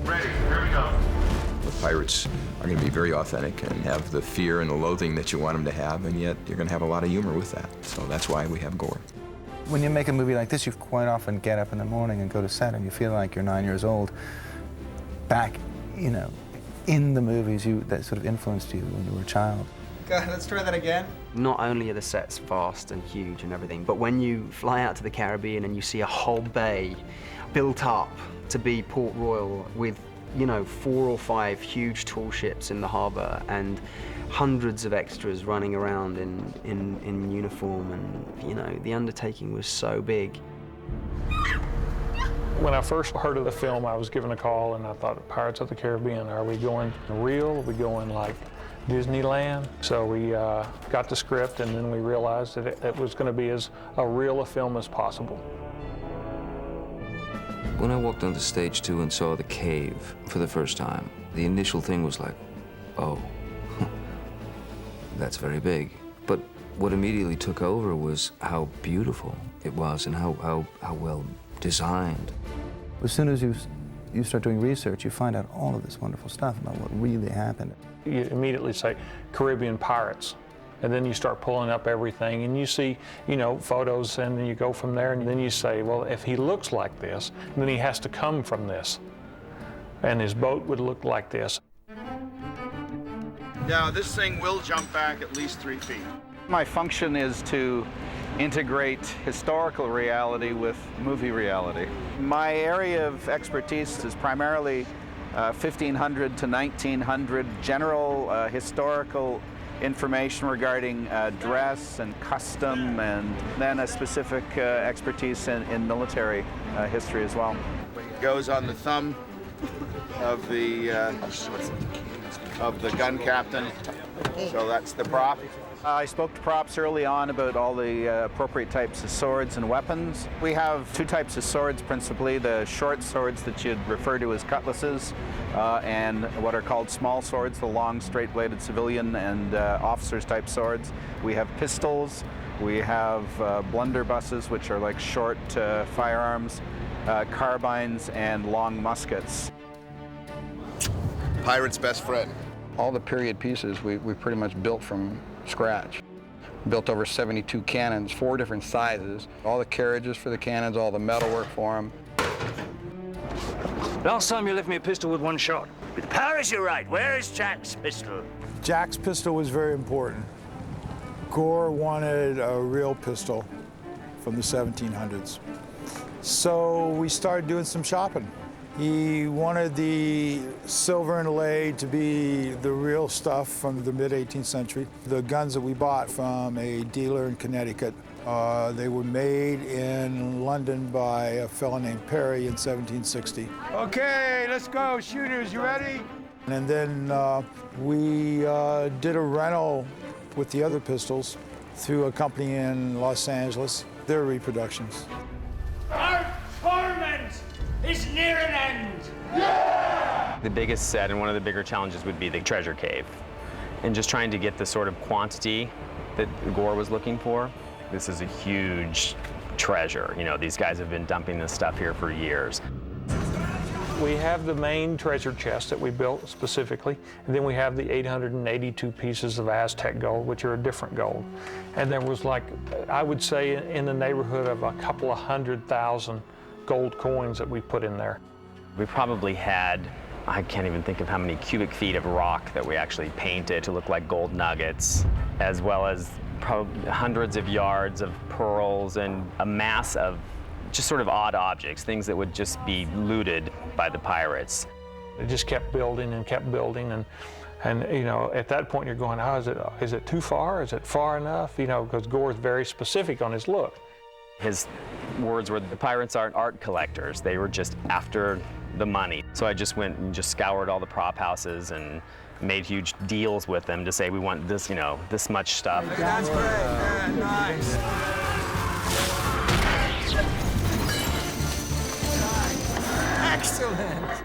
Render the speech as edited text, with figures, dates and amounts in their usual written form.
Ready, here we go. The pirates are going to be very authentic and have the fear and the loathing that you want them to have, and yet you're going to have a lot of humor with that. So that's why we have gore. When you make a movie like this, you quite often get up in the morning and go to set and you feel like you're 9 years old back, you know, in the movies that sort of influenced you when you were a child. God, let's try that again. Not only are the sets vast and huge and everything, but when you fly out to the Caribbean and you see a whole bay built up to be Port Royal with, you know, 4 or 5 huge tall ships in the harbor and hundreds of extras running around in uniform, and, you know, the undertaking was so big. When I first heard of the film, I was given a call and I thought, Pirates of the Caribbean, are we going real? Are we going like Disneyland? So we got the script, and then we realized that it was going to be as real a film as possible. When I walked onto stage 2 and saw the cave for the first time, the initial thing was like, oh, that's very big. But what immediately took over was how beautiful it was and how well designed. As soon as you start doing research, you find out all of this wonderful stuff about what really happened. You immediately say Caribbean pirates, and then you start pulling up everything, and you see, you know, photos, and then you go from there, and then you say, well, if he looks like this, then he has to come from this, and his boat would look like this. Now, this thing will jump back at least 3 feet. My function is to integrate historical reality with movie reality. My area of expertise is primarily 1500 to 1900 general historical information regarding dress and custom, and then a specific expertise in military history as well. It goes on the thumb of the gun captain, so that's the prop. I spoke to props early on about all the appropriate types of swords and weapons. We have 2 types of swords principally, the short swords that you'd refer to as cutlasses, and what are called small swords, the long straight-bladed civilian and officers type swords. We have pistols, we have blunderbusses, which are like short firearms, carbines, and long muskets. Pirate's best friend. All the period pieces we pretty much built from scratch. Built over 72 cannons, 4 different sizes, all the carriages for the cannons, all the metalwork for them. Last time you left me a pistol with 1 shot. With Paris, you're right. Where is Jack's pistol? Jack's pistol was very important. Gore wanted a real pistol from the 1700s. So we started doing some shopping. He wanted the silver inlaid to be the real stuff from the mid-18th century. The guns that we bought from a dealer in Connecticut, they were made in London by a fellow named Perry in 1760. Okay, let's go. Shooters, you ready? And then we did a rental with the other pistols through a company in Los Angeles. They're reproductions. Our torment is near an end. Yeah! The biggest set and one of the bigger challenges would be the treasure cave, and just trying to get the sort of quantity that Gore was looking for. This is a huge treasure. You know, these guys have been dumping this stuff here for years. We have the main treasure chest that we built specifically, and then we have the 882 pieces of Aztec gold, which are a different gold. And there was, like, I would say in the neighborhood of a couple of 100,000 gold coins that we put in there. We probably had, I can't even think of how many cubic feet of rock that we actually painted to look like gold nuggets, as well as probably hundreds of yards of pearls and a mass of just sort of odd objects, things that would just be looted by the pirates. It just kept building and kept building, and you know, at that point you're going, oh, is it too far? Is it far enough? You know, because Gore's very specific on his look. His words were, the pirates aren't art collectors, they were just after the money. So I just went and just scoured all the prop houses and made huge deals with them to say, we want this, you know, this much stuff. That's great. Yeah, nice. Excellent.